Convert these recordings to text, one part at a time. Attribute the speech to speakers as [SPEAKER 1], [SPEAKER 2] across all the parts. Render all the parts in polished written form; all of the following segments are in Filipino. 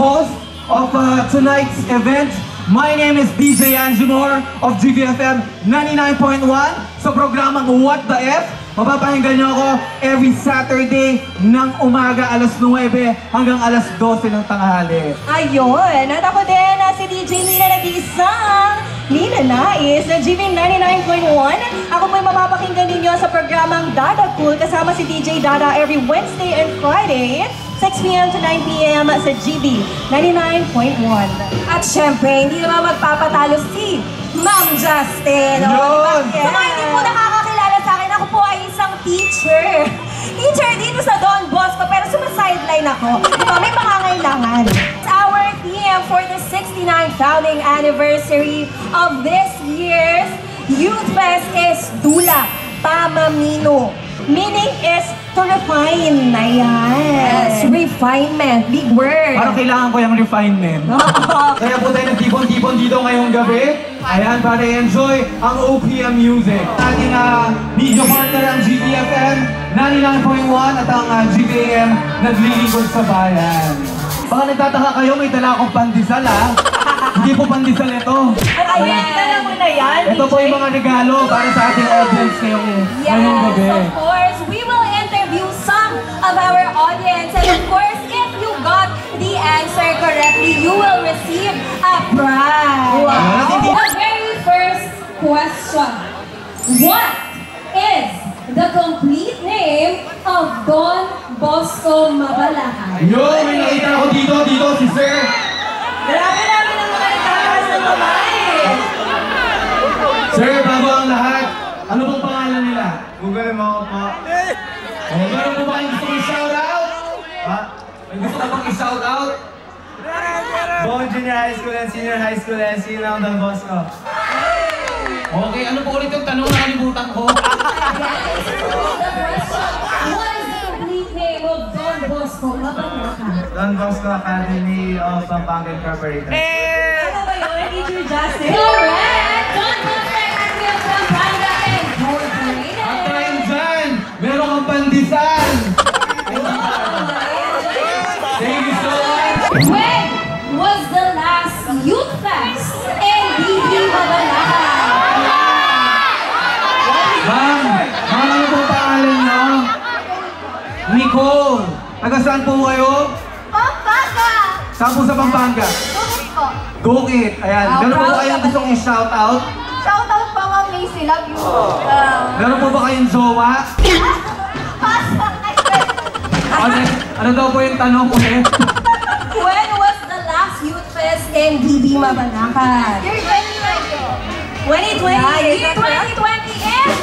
[SPEAKER 1] host of tonight's event. My name is DJ Anjumor of GVFM 99.1 sa programang What the F. Mapapahinggan niyo ako every Saturday ng umaga alas 9 hanggang alas 12 ng tanghali.
[SPEAKER 2] Ayun! At ako din si DJ Nina nag-iisang Nina Nais ng GV 99.1. Ako po'y mapapakinggan ninyo sa programang Dada Cool kasama si DJ Dada every Wednesday and Friday 6 p.m. to 9 p.m. sa GB 99.1.
[SPEAKER 3] At syempre, hindi naman magpapatalo si Ma'am Justin.
[SPEAKER 1] Yun!
[SPEAKER 3] Sa mga hindi po nakakakilala sa akin, ako po ay isang teacher. Teacher dito sa Don Bosco, pero sumasideline ako. Diba, may pangangailangan. Our theme for the 69th founding anniversary of this year's Youth Fest is Dula Pamamino. Meaning is to refine. Ayan.
[SPEAKER 2] Yes, refinement. Big word.
[SPEAKER 1] Parang kailangan ko yung refinement. Kaya po tayo nagtipon-tipon dito ngayong gabi. Ayan, para enjoy ang OPM music. Ating video partner ang GVFM 99.1 at ang GVAM naglilingkod sa bayan. Baka nagtataka kayo, may dala akong pandesal Hindi po pandesal ito.
[SPEAKER 2] Ayan, dala mo na yan.
[SPEAKER 1] Ito po yung mga regalo para sa ating audience ngayong gabi.
[SPEAKER 3] Yes, of course. We will interview some of our audience. And of course, if you got the answer correctly, you will receive a prize.
[SPEAKER 1] Wow.
[SPEAKER 3] The very first question. What is the complete name of Don Bosco Mabalahan?
[SPEAKER 1] Yo, may nakita ako dito si Sir.
[SPEAKER 2] Grabe namin ang mga nagtatakas ng babae.
[SPEAKER 1] Sir, bago ang lahat, ano bang pangalan nila?
[SPEAKER 4] Google mo ako po.
[SPEAKER 1] Meron po ba kayong gusto kong shoutout?
[SPEAKER 4] Ha?
[SPEAKER 1] May gusto ka bang i-shoutout?
[SPEAKER 4] Buong junior high school and senior high school and ng Don Bosco.
[SPEAKER 1] Okay, ano po ulit yung tanong na kalimutan ko?
[SPEAKER 3] What is the complete name of Don Bosco Mabalahan?
[SPEAKER 4] Don Bosco Academy of Pampanga Incorporated.
[SPEAKER 2] Ano ba yun? Teacher Justin?
[SPEAKER 3] Correct! Don Bosco Academy of Pampanga Incorporated.
[SPEAKER 1] At tayo dyan, meron kang pandesal! Thank you so much!
[SPEAKER 3] When was the last Youth Fest in DB Mabalahan?
[SPEAKER 1] Ma'am, ano po pangalan nyo? Nicole! Taga saan po kayo?
[SPEAKER 3] Pampanga!
[SPEAKER 1] Saan po sa Pampanga?
[SPEAKER 3] Bukit po.
[SPEAKER 1] Gukit! Ayan,
[SPEAKER 3] Oh,
[SPEAKER 1] meron po
[SPEAKER 3] proud
[SPEAKER 1] kayong
[SPEAKER 3] naman
[SPEAKER 1] gustong i-shoutout?
[SPEAKER 3] Shoutout pa Ma'am Macy, love you.
[SPEAKER 1] Meron po ba kayong jowa? Ano daw po yung tanong ko eh?
[SPEAKER 3] When was the last Youth Fest in DB Mabalahan? Year 2020.
[SPEAKER 2] 2020.
[SPEAKER 3] Year 2020 is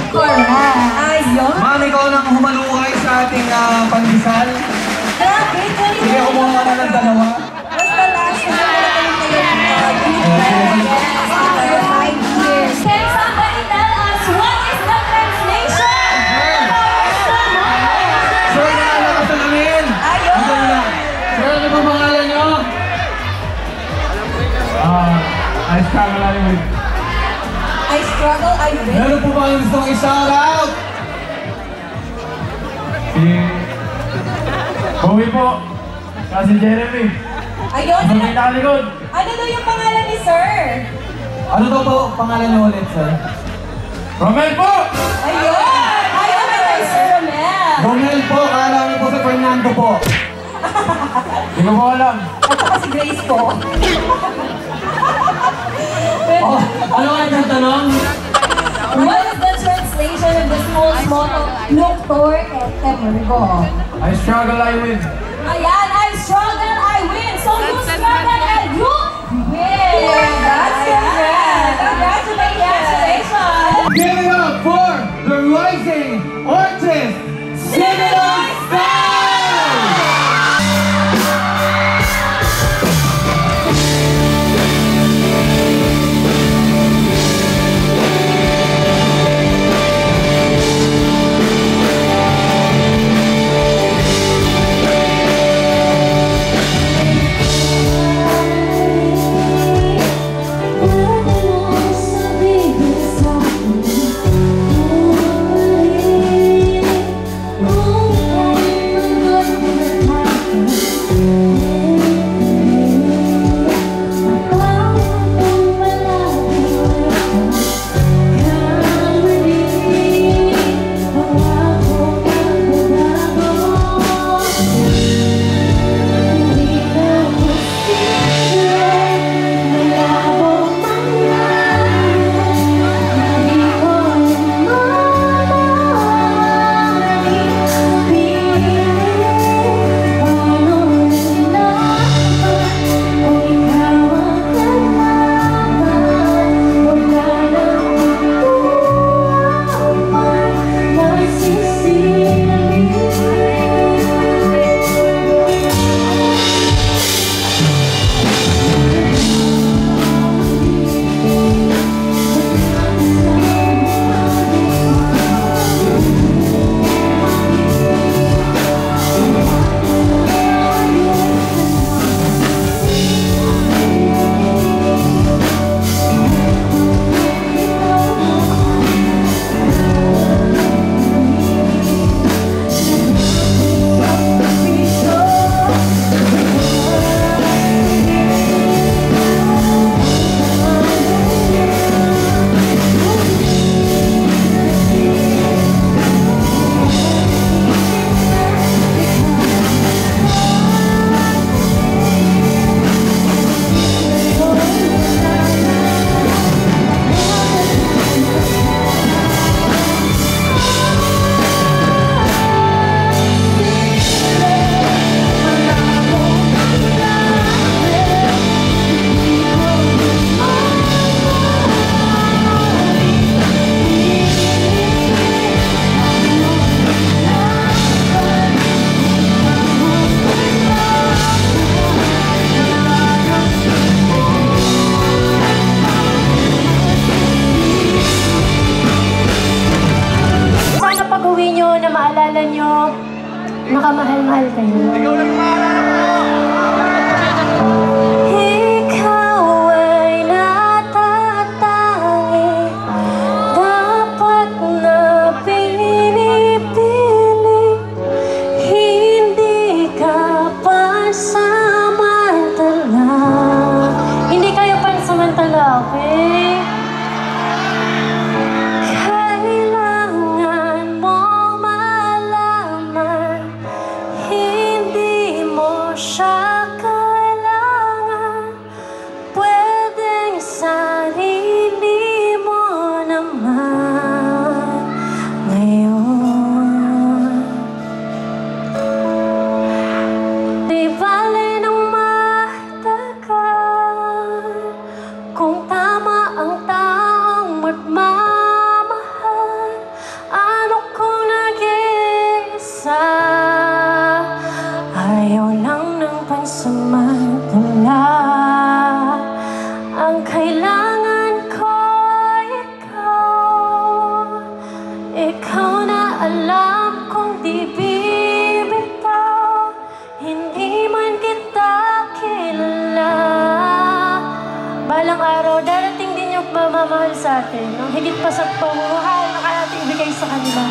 [SPEAKER 3] correct.
[SPEAKER 2] Ayun.
[SPEAKER 1] Ma'am, ikaw nang humalukay sa ating pandesal.
[SPEAKER 2] Grabe,
[SPEAKER 1] Sige, kumuha ka na ng dalawa.
[SPEAKER 2] Basta last na
[SPEAKER 3] After 5 years. Can somebody tell us what is the translation?
[SPEAKER 1] Sir, naalala ka sa namin!
[SPEAKER 2] Ayun!
[SPEAKER 1] Ito na. Sir, ano ba pangalan nyo? I struggle with.
[SPEAKER 2] I struggle, I win.
[SPEAKER 1] Meron po ba kayong gustong i-shoutout?
[SPEAKER 4] Si Bowie po. Kasi Jeremy.
[SPEAKER 2] Ayun,
[SPEAKER 4] Ang may nakalikod.
[SPEAKER 2] ano daw yung pangalan ni Sir?
[SPEAKER 1] Ano daw po pangalan nyo ulit, sir?
[SPEAKER 4] Romel po!
[SPEAKER 2] Ayun! Ayun na kay Sir Romel.
[SPEAKER 1] Romel po, kala niyo po si Fernando po.
[SPEAKER 4] Hindi ko po alam.
[SPEAKER 2] At saka si Grace po.
[SPEAKER 1] Oh, ano nga yung tanong?
[SPEAKER 3] What is the translation of the school's motto? Luktor et emergo.
[SPEAKER 4] I struggle, I win.
[SPEAKER 3] Ayan, I struggle, I win. So you struggle and you win.
[SPEAKER 2] That's correct.
[SPEAKER 3] Congratulations.
[SPEAKER 1] Give it up for the rising artist, Similar Style!
[SPEAKER 3] akin. Kailangan mong malaman, hindi mo siya kailangan. Pwedeng sarili mo naman ngayon. Di bale nang matagal kung tama ang taong magmamahal. Ano kung nag-iisa, ayaw lang ng pansamantala. Ang kailangan ko ikaw na alam kong di bibitaw. Hindi man kita kilala, balang araw darating din yung mamamahal sa atin, no? Higit pa sa pamumuhay na kaya natin ibigay sa kanila.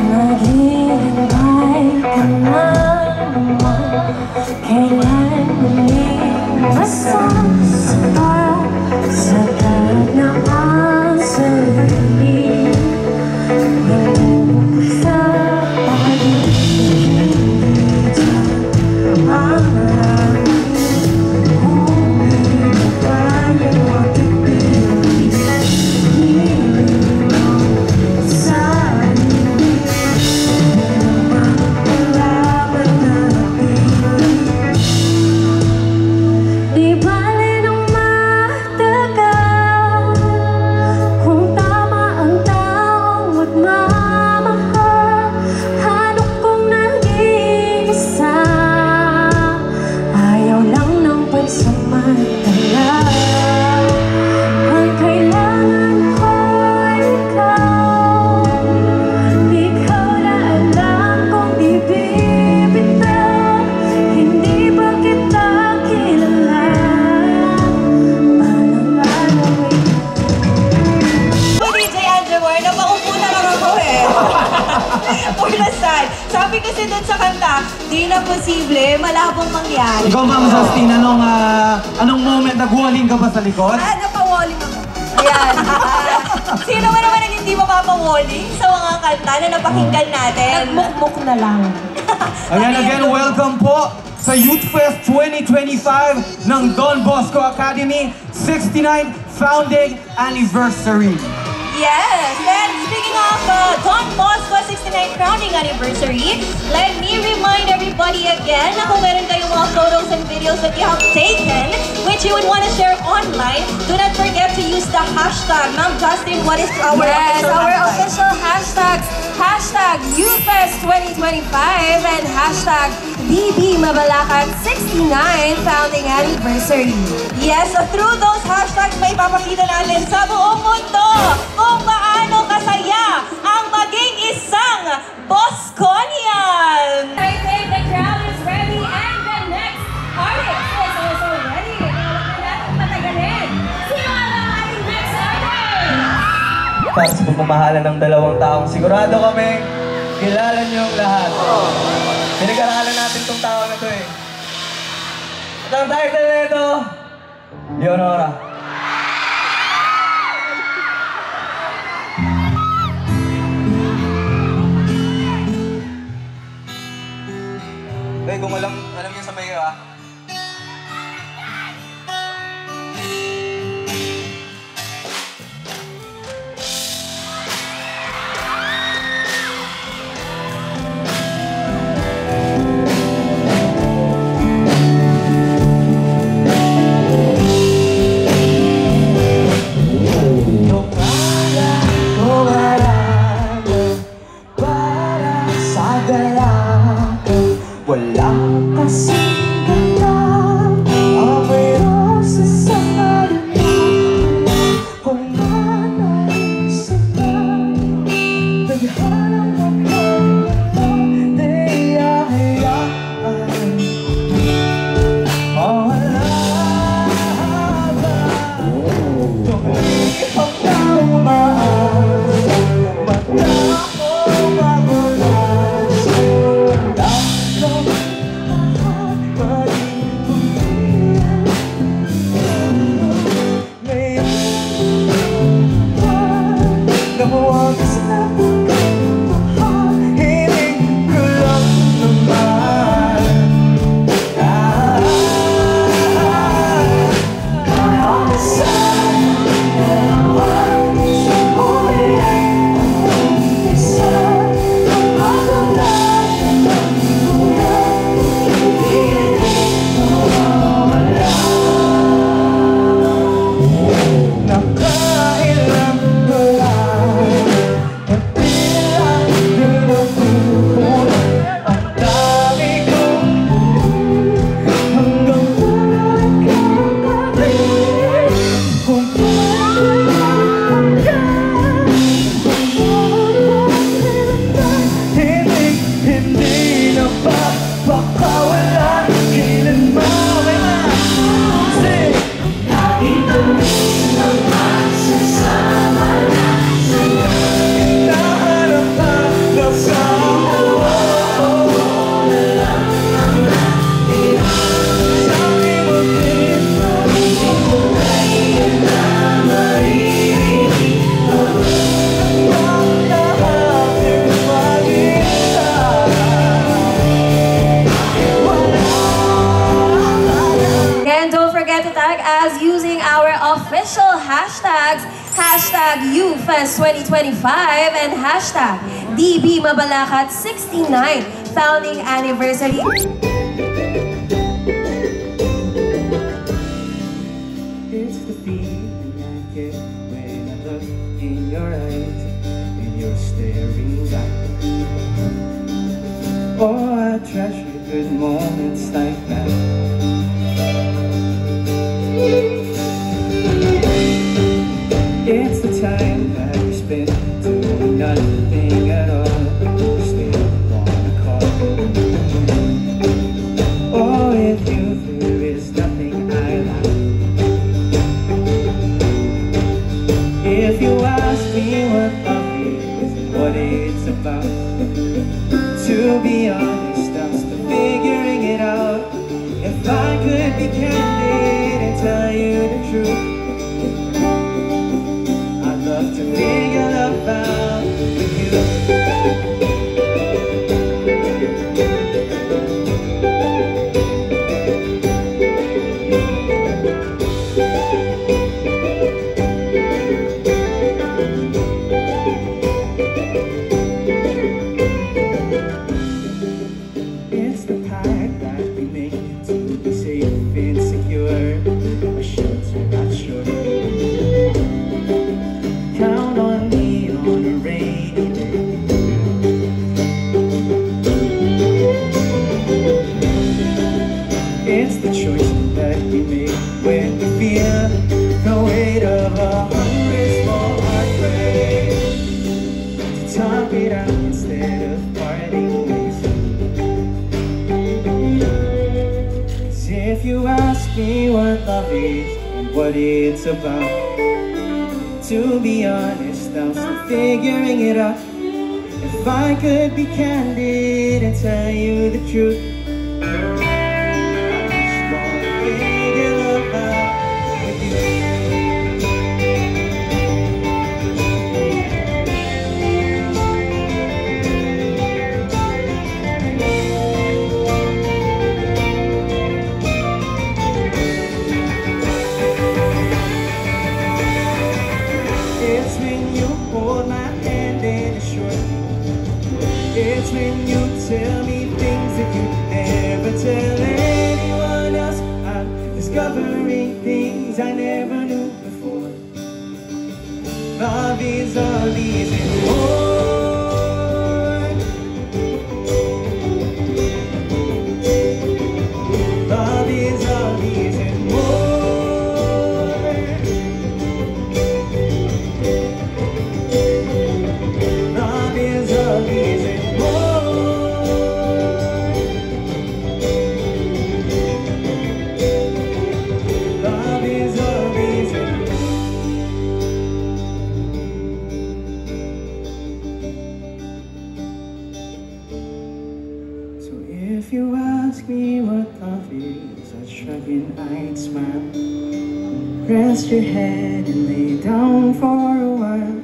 [SPEAKER 3] Maghihintay ka na naman, kailan muling masasaktan sa tagnaan sarili. Huwag sa pag-ibig ang maraming kung hindi tayo magpipili. Di bale nang matagal kung tama ang taong magmamahal. Ano kung nag-iisa, ayaw lang ng pansamantala. Ang kailangan ko ikaw na alam kung di bibitaw. Hindi ba kita kilala? Palang alawin.
[SPEAKER 2] DJ Angemar, napaupo na lang ako eh. For the sun. Sabi kasi dun sa kanta, di na posible, malabong mangyari.
[SPEAKER 1] Ikaw, Ma'am Justine, anong moment nagwaling ka ba sa likod?
[SPEAKER 3] Napawalling ako.
[SPEAKER 2] Ayan. Sino ba naman ang hindi mapapawalling sa mga kanta na napakinggan natin?
[SPEAKER 3] Nagmukmuk na lang.
[SPEAKER 1] Ayan, again, welcome po sa Youth Fest 2025 ng Don Bosco Academy 69th Founding Anniversary.
[SPEAKER 2] Yes, and speaking of Don Bosco 69th Founding Anniversary, let me remind everybody again na kung meron kayong mga photos and videos that you have taken, which you would want to share online, do not forget to use the hashtag. Ma'am Justin, what is our
[SPEAKER 3] Official hashtags. Hashtag YouthFest 2025 and hashtag BBMabalacan 69 Founding Anniversary.
[SPEAKER 2] Yes, so through those hashtags, may papakita natin sa buong mundo kung paano kasaya ang maging isang Bosconian.
[SPEAKER 3] I think the crowd is ready and the next artist is also ready. Huwag na natin patagalin. Sino ang ating next artist?
[SPEAKER 4] Para sa pagmamahalan ng dalawang taong sigurado kami, kilala niyo ang lahat. Pinag-aralan natin tong tao na to eh. At ang title nito, Leonora. Kung alam niyo sa mayo ah. wala ka, wala kasing ganda. Ang mayroon sa sarili kung nanaisip ka, naghanap ako di hayaan. Wala ba tumihok na umaas, mata ko magulas, wala kang lahat maging pumiyan. Ngayon na huwag sa pagkakahal, hiling ko lang naman. Nakailang doon, nagbilang din ang pupunan. Ang dami kong hanggang magkakalit. Kung paano ka, hindi na ba baka wala kailanman. Say, hinahanap hanap sa sabi mo din, ang lahat ay mag-isa.
[SPEAKER 3] And don't forget to tag us using our official hashtags, hashtag YouFest2025 and hashtag DBMabalakat69 founding anniversary.
[SPEAKER 4] It's the feeling I get when I look in your eyes and you're staring back. Oh, I treasure good moments like that. It's the time that we spend doing nothing at all. Still wanna call. Oh, with you there is nothing I lack. If you ask me what love is and what it's about, to be honest, I'm still figuring it out. If I could be candid and tell you the truth, I'd love to figure love out with you. It's the pact that we make to be safe and secure, a shelter not sure. Count on me on a rainy day. It's the choice that we make when we feel the weight of a hungry small heartbreak. To talk it out instead of parting ways. If you ask me what love is and what it's about, to be honest, I'm still figuring it out. If I could be candid and tell you the truth, I just wanna figure love out with you. It's when you hold my hand and assure me. It's when you tell me things that you never tell anyone else. I'm discovering things I never knew before. Love is all these and more.
[SPEAKER 5] If you ask me what love is, I'd shrug and I'd smile. Rest your head and lay down for a while.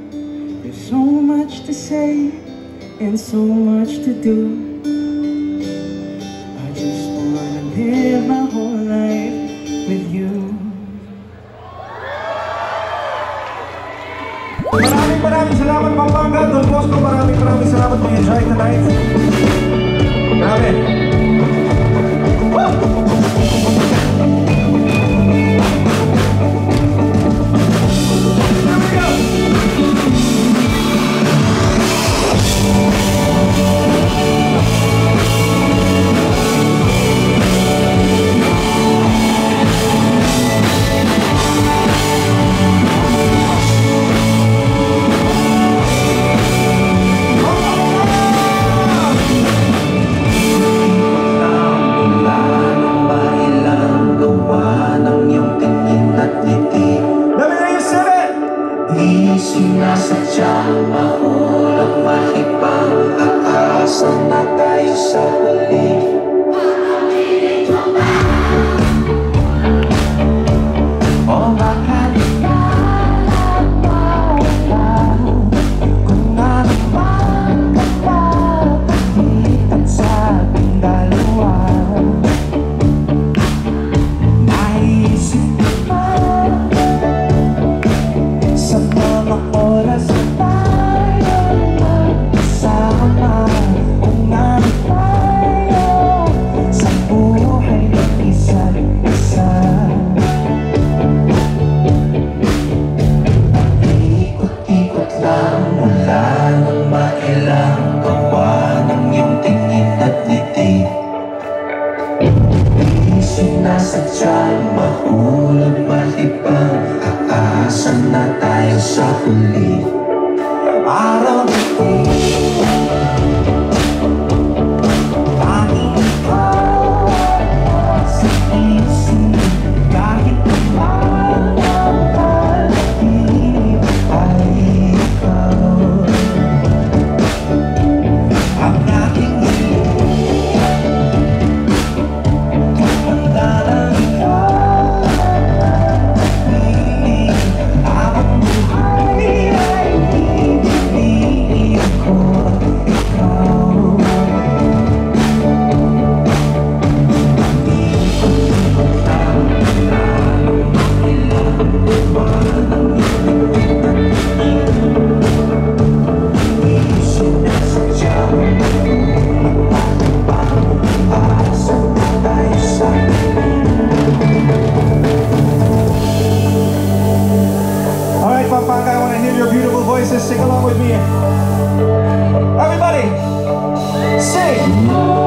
[SPEAKER 5] There's so much to say and so much to do. I just wanna live my whole life with you.
[SPEAKER 1] Maraming salamat Pampanga, Don Bosco, maraming salamat mga enjoy tonight. Grabe.
[SPEAKER 6] Sinasadyang mahulog mahibang aasa na tayo sa huli. O bakit nalalaman kung ano bang kapatitan sa ating dalawa? Naisip pa sa mga oras na tayo magkasama, kung ano tayo sa buhay ng isa't isa. Ikot-ikot lang mula nang mailang gawa ng iyong tingin at ngiti. Di sinasadyang mahulog malibang aasa na tayo sa huli. Araw na tanging ikaw sa isip, kahit naman ang kalahib ay ikaw. Ang aking ang dalang ikaw. Ang buhay ay ibigin ko ikaw. Ikot-ikot lang lalong makilang buwan ang di sinasadyang magpapang aasa na tayo sa
[SPEAKER 1] Alright Pampanga, I want to hear your beautiful voices. Sing along with me. Everybody, sing!